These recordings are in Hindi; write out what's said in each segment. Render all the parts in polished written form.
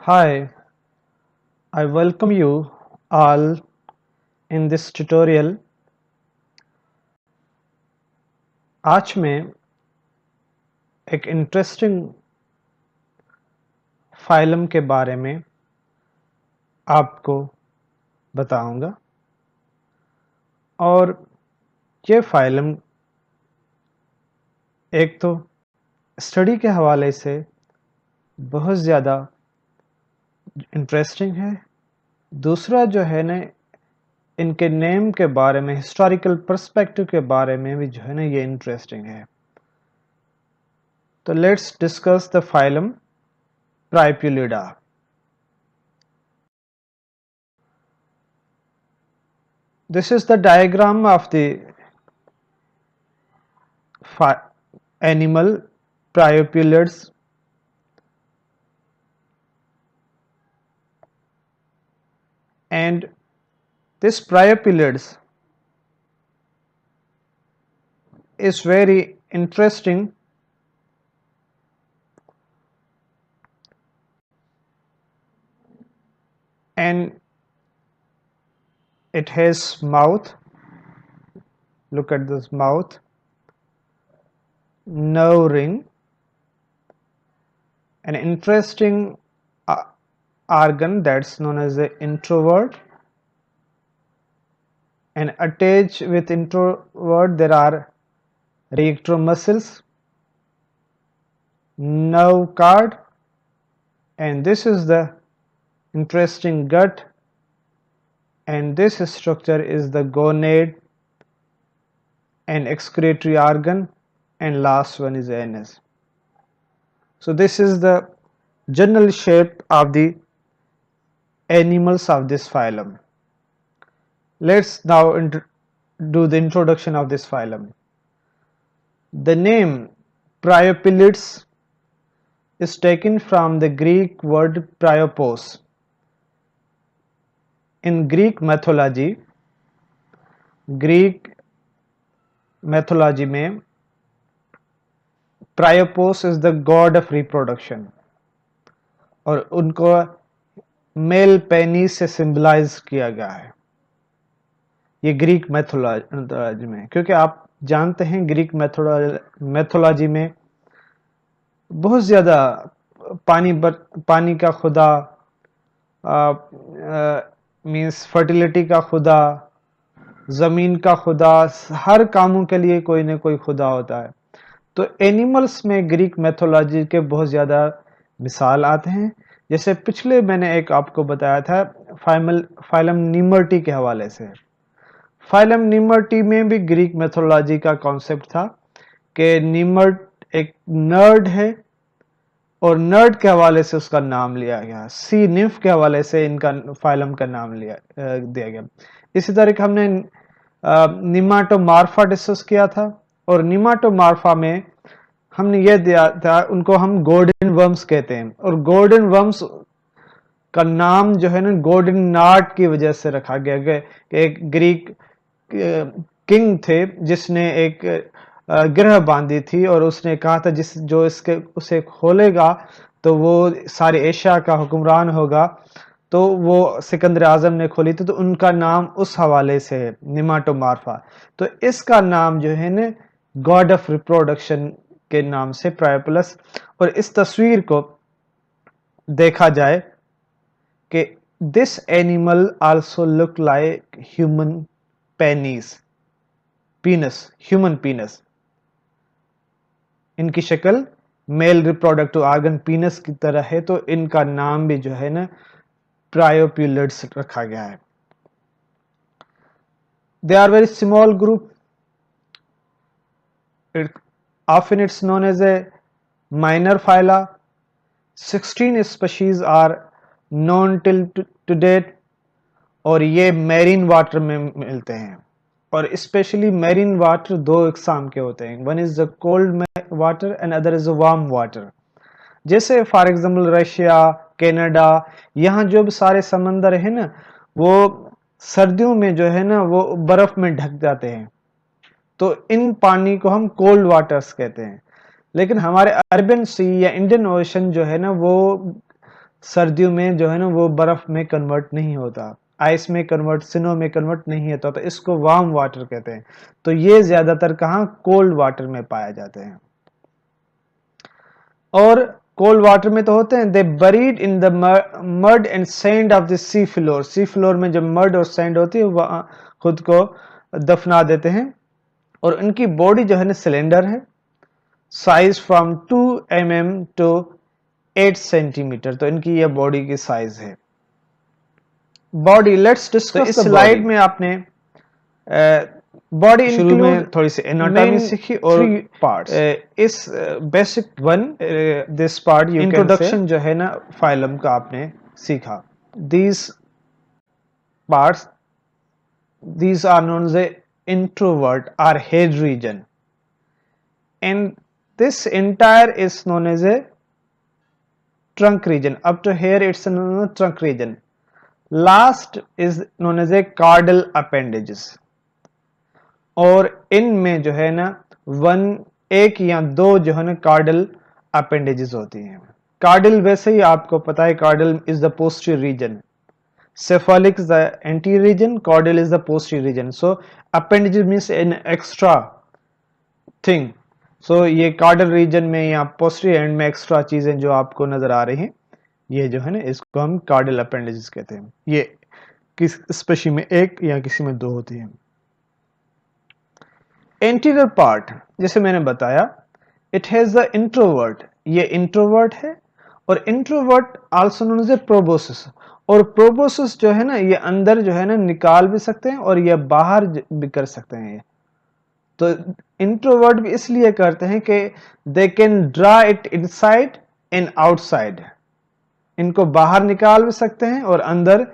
Hi, I welcome you all in this tutorial. आज मैं एक इंटरेस्टिंग फाइलम के बारे में आपको बताऊंगा और ये फाइलम एक तो स्टडी के हवाले से बहुत ज़्यादा इंटरेस्टिंग है। दूसरा जो है ना, इनके नेम के बारे में, हिस्टोरिकल पर्सपेक्टिव के बारे में भी जो है ना, ये इंटरेस्टिंग है। तो let's discuss the phylum priapulida. This is the diagram of the animal Priapulids. And this Priapulids is very interesting and it has mouth. Look at this mouth, nerve ring, an interesting organ that's known as the introvert, and attached with introvert there are reactor muscles, nerve cord, and this is the interesting gut, and this structure is the gonad and excretory organ, and last one is anus. So this is the general shape of the animals of this phylum. Let's now do the introduction of this phylum. The name Priapulids is taken from the Greek word priopos. In Greek mythology में Priapos is the god of reproduction और उनको मेल पेनिस से सिंबलाइज किया गया है ये ग्रीक मैथोलॉजी में, क्योंकि आप जानते हैं ग्रीक मैथोलॉजी में बहुत ज़्यादा पानी का खुदा, मीन्स फर्टिलिटी का खुदा, ज़मीन का खुदा, हर कामों के लिए कोई ना कोई खुदा होता है। तो एनिमल्स में ग्रीक मैथोलॉजी के बहुत ज़्यादा मिसाल आते हैं। जैसे पिछले मैंने एक आपको बताया था फाइलम नीमर्टी के हवाले से। फाइलम नीमर्टी में भी ग्रीक मैथोलॉजी का कॉन्सेप्ट था कि नीमर्ट एक नर्ड है और नर्ड के हवाले से उसका नाम लिया गया, सी निम्फ के हवाले से इनका फाइलम का नाम दिया गया। इसी तरह हमने निमाटोमार्फा डिस्कस किया था और निमाटोमार्फा में हमने यह दिया था, उनको हम गोल्डन वर्म्स कहते हैं और गोल्डन वर्म्स का नाम जो है ना गोल्डन नाट की वजह से रखा गया कि एक ग्रीक किंग थे जिसने एक ग्रह बांधी थी और उसने कहा था जो उसे खोलेगा तो वो सारे एशिया का हुक्मरान होगा। तो वो सिकंदर आजम ने खोली थी, तो उनका नाम उस हवाले से है निमाटोमार्फा। तो इसका नाम जो है ना गॉड ऑफ रिप्रोडक्शन के नाम से प्रायोपुलस। और इस तस्वीर को देखा जाए कि this animal also look like human पीनस, human पीनस। इनकी शक्ल मेल रिप्रोडक्टिव ऑर्गन पीनस की तरह है, तो इनका नाम भी जो है ना प्रायोपुलिड्स रखा गया है। They are very small group. Often it's known as a minor phyla. 16 species are known till to date और ये मैरीन वाटर में मिलते हैं और स्पेशली मैरीन वाटर दो इकसाम के होते हैं, one is the cold water and other is the warm water. जैसे फॉर एग्जांपल रशिया, कनाडा, यहाँ जो भी सारे समंदर है ना वो सर्दियों में जो है ना वो बर्फ में ढक जाते हैं, तो इन पानी को हम कोल्ड वाटर्स कहते हैं। लेकिन हमारे अरबियन सी या इंडियन ओशन जो है ना वो सर्दियों में जो है ना वो बर्फ में कन्वर्ट नहीं होता, आइस में कन्वर्ट, स्नो में कन्वर्ट नहीं होता, तो इसको वार्म वाटर कहते हैं। तो ये ज्यादातर कहाँ, कोल्ड वाटर में पाए जाते हैं। और कोल्ड वाटर में तो होते हैं, they buried in the mud and sand of the sea floor, sea floor में जब मड और सैंड होती है वहां खुद को दफना देते हैं। और इनकी बॉडी जो है ना सिलेंडर है, size from 2 mm to 8 centimetre, तो इनकी यह बॉडी की साइज है। Body, let's discuss. तो इस स्लाइड में आपने बॉडी शुरू में थोड़ी सी एनाटॉमी सीखी और पार्ट्स, इस basic one this part you introduction जो है ना फाइलम का आपने सीखा। These parts, these are known as a introvert or head region, and this entire is known as a trunk region. Up to here it's known as trunk region. Last is known as a caudal appendages, और इनमें जो है ना एक या दो जो है ना कार्डल अपेंडेजेस होती हैं। कार्डल वैसे ही आपको पता है, caudal is the posterior region, cephalic is the anterior region, caudal is the posterior region. So appendage means an extra thing. So ये caudal region में या posterior end में extra चीजें जो आपको नजर आ रही हैं, ये जो है ना इसको हम caudal appendages कहते हैं। ये किस स्पेशी में एक या किसी में दो होती हैं। Anterior part, जैसे मैंने बताया, it has the introvert, ये introvert है, और introvert also known as a proboscis, और प्रोबोसिस जो है ना ये अंदर जो है ना निकाल भी सकते हैं और ये बाहर भी कर सकते हैं। ये तो इंट्रोवर्ट भी इसलिए करते हैं कि they can draw it inside and outside, इनको बाहर निकाल भी सकते हैं और अंदर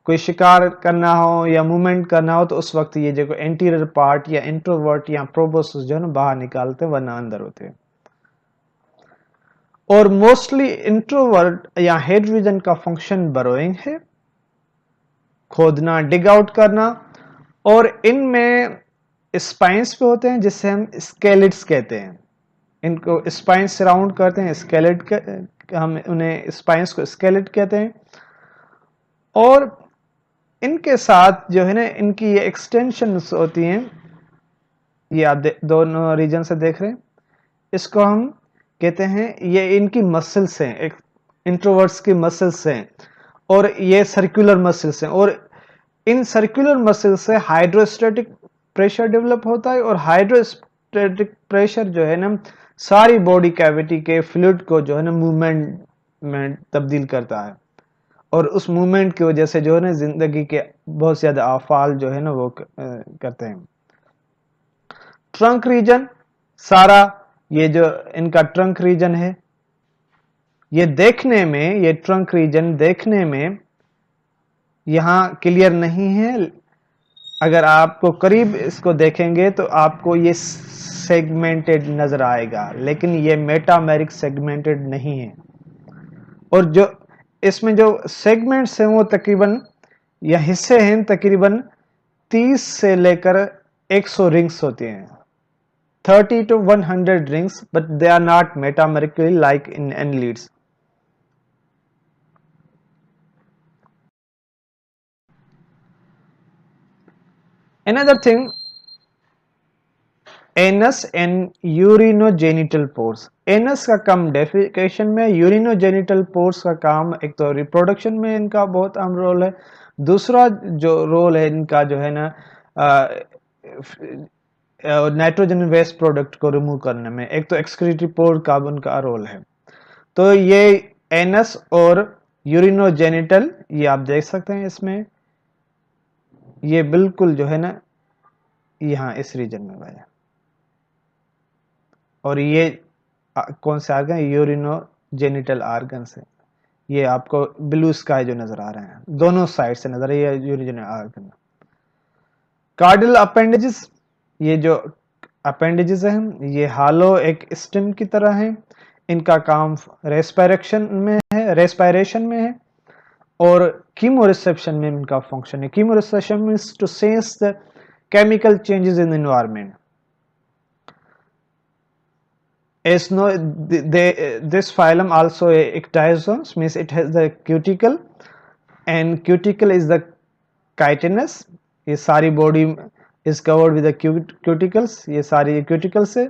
कोई शिकार करना हो या मूवमेंट करना हो तो उस वक्त ये जो एंटीरियर पार्ट या इंट्रोवर्ट या प्रोबोसिस जो है ना बाहर निकालते हैं वरना अंदर होते हैं। और मोस्टली इंट्रोवर्ट या हेड रीजन का फंक्शन बरोइंग है, खोदना, डिग आउट करना, और इनमें स्पाइंस पे होते हैं जिससे हम स्केलेट्स कहते हैं। इनको स्पाइंस सराउंड करते हैं, स्केलेट हम उन्हें स्पाइंस को स्केलेट कहते हैं। और इनके साथ जो है ना इनकी ये एक्सटेंशंस होती हैं, ये आप दोनों रीजन से देख रहे हैं, इसको हम कहते हैं, ये इनकी मसल्स हैं, इंट्रोवर्ट्स की मसल्स हैं, और ये सर्कुलर मसल्स हैं, और इन सर्कुलर मसल्स से हाइड्रोस्टैटिक प्रेशर डेवलप होता है, और हाइड्रोस्टैटिक प्रेशर जो है ना सारी बॉडी कैविटी के फ्लूइड को जो है ना मूवमेंट में तब्दील करता है, और उस मूवमेंट की वजह से जो है ना जिंदगी के बहुत ज्यादा आफाल जो है ना वो करते हैं। ट्रंक रीजन, सारा ये जो इनका ट्रंक रीजन है, ये देखने में, ये ट्रंक रीजन देखने में यहां क्लियर नहीं है, अगर आपको करीब इसको देखेंगे तो आपको ये सेगमेंटेड नजर आएगा, लेकिन ये मेटामेरिक सेगमेंटेड नहीं है। और जो इसमें जो सेगमेंट्स हैं वो तकरीबन या हिस्से हैं तकरीबन 30 से लेकर 100 रिंग्स होती हैं, 30 to 100 rings, but they are not metamerically like in annelids. Another thing, anus and urinogenital pores. Anus का काम डेफिकेशन में, urinogenital pores का काम एक तो रिप्रोडक्शन में इनका बहुत अहम रोल है, दूसरा जो रोल है इनका जो है ना नाइट्रोजन वेस्ट प्रोडक्ट को रिमूव करने में, एक तो एक्सक्रीटरी पोर का उनका रोल है। तो ये एनस और यूरिनोजेनिटल, ये आप देख सकते हैं इसमें, ये बिल्कुल जो है ना यहाँ इस रीजन में बना, और ये कौन से आर्गन, यूरिनोजेनिटल आर्गन से, ये आपको ब्लू स्काई जो नजर आ रहे हैं दोनों साइड से नजर, ये यूरिनोजेनिटल आर्गन। कार्डियल अपेंडेजेस, ये जो अपेंडेजेस हैं ये हालो एक स्टेम की तरह हैं, इनका काम रेस्पिरेशन में है, और कीमो रिसेप्शन में इनका फंक्शन है। Chemo reception means to sense the chemical changes in the environment. as no this phylum also a ictyozoans, means it has the cuticle, and cuticle is the chitinous. ये सारी body is covered with the cuticles, ये सारी cuticles है,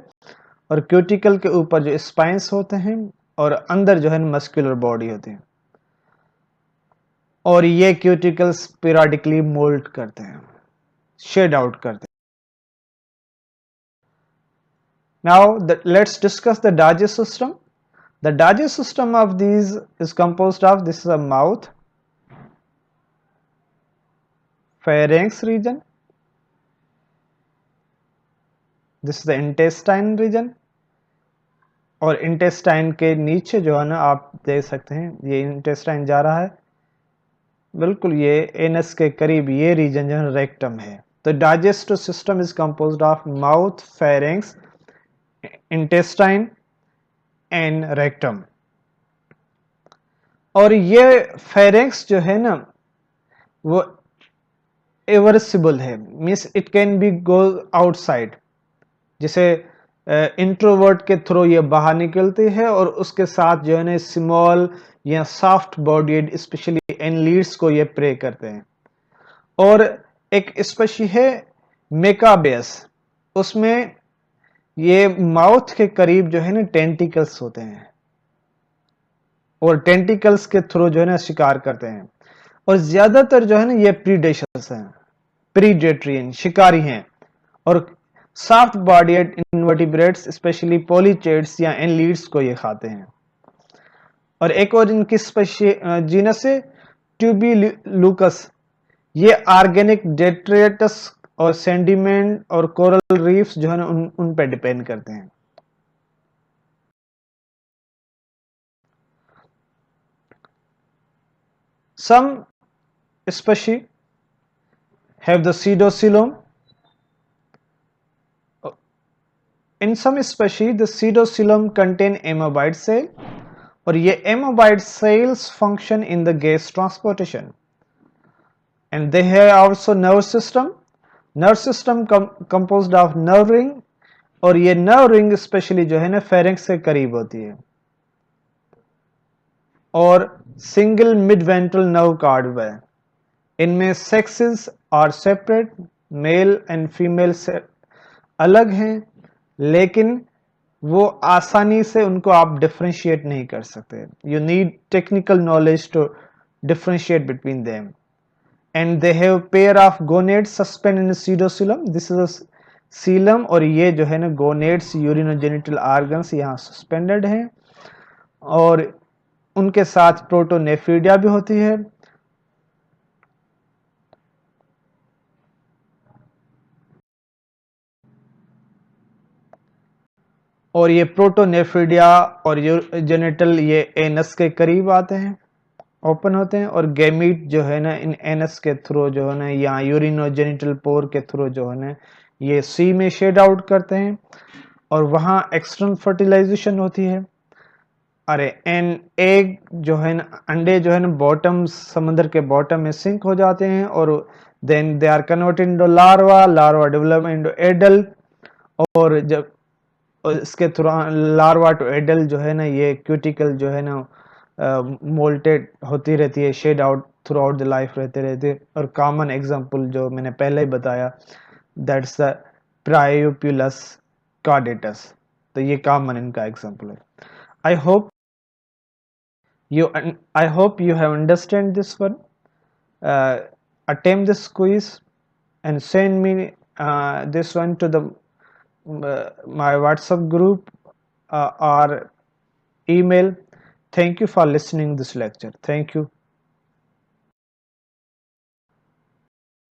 और क्यूटिकल के ऊपर जो स्पाइंस होते हैं और अंदर जो है मस्कुलर बॉडी होती है, और ये क्यूटिकल्स पीरियडिकली मोल्ट करते हैं, शेड आउट करते हैं. Now let's discuss the digest system. The digest system of these is composed of, this is a mouth, pharynx region, this is the intestine region, और इंटेस्टाइन के नीचे जो है ना आप देख सकते हैं ये इंटेस्टाइन जा रहा है, बिल्कुल ये एनस के करीब ये रीजन जो है रेक्टम है. तो digestive system is composed of mouth, pharynx, intestine and rectum. और ये फेरिंग्स जो है ना वो इवर्सिबल है, means it can be go outside, जिसे इंट्रोवर्ट के थ्रू ये बाहर निकलती है, और उसके साथ जो है ना स्मॉल या सॉफ्ट बॉडीड स्पेशली एनलीड्स को ये प्रे करते हैं. और एक स्पेशी है मेकाबेस, उसमें ये माउथ के करीब जो है ना टेंटिकल्स होते हैं, और टेंटिकल्स के थ्रू जो है ना शिकार करते हैं, और ज्यादातर जो है ना ये प्रीडेशर्स हैं, प्रीडेटरियन शिकारी हैं, और सॉफ्ट बॉडीड इनवर्टिब्रेट्स स्पेशली पोलीचेड्स या एनलीड्स को ये खाते हैं. और एक और इनकी जीनस है ट्यूबिलुकस, ये ऑर्गेनिक डेट्रेटस और सेंडिमेंट और कोरल रीफ्स जो है ना उन पे डिपेंड करते हैं. Some species have the pseudocoelom. In some species, the pseudocoelom contain amoeboid cell, और ये amoeboid cells function in the gas transportation, and they have also nerve system. Nerve system composed of nerve ring, और ये nerve ring स्पेशली जो है ना pharynx से करीब होती है, और single mid ventral nerve cord है. इनमें sexes are separate, male and female से अलग हैं, लेकिन वो आसानी से उनको आप डिफरेंशिएट नहीं कर सकते. You need technical knowledge to differentiate between them. And they have pair of gonads suspend in pseudocoelom. This is a coelom, और ये जो है ना गोनेड्स यूरिनोजेनिटल ऑर्गन्स यहाँ सस्पेंडेड हैं, और उनके साथ प्रोटोनेफ्रीडिया भी होती है. और ये प्रोटोनेफ्रीडिया और जेनिटल ये एनस के करीब आते हैं, ओपन होते हैं, और गैमीट जो है ना इन एनस के थ्रू जो है ना या यूरिनोजेनिटल पोर के थ्रू जो है ना ये सी में शेड आउट करते हैं, और वहाँ एक्सटर्नल फर्टिलाइजेशन होती है. अरे एन एग जो है ना अंडे जो है ना बॉटम समंदर के बॉटम में सिंक हो जाते हैं, और then they are converted into larva, larva develop into adult, और जब इसके थ्रू लार्वा टू एडल्ट जो है ना ये क्यूटिकल जो है ना मोल्टेड होती रहती है, shed out throughout the life रहते रहते. और कॉमन एग्जांपल जो मैंने पहले ही बताया, दैट्स द प्रायोप्यूलस कार्डेटस, तो ये कॉमन इनका एग्जांपल है. I hope you have understand this one. Attempt this quiz and send me this one to the my WhatsApp group or email. Thank you for listening this lecture. Thank you.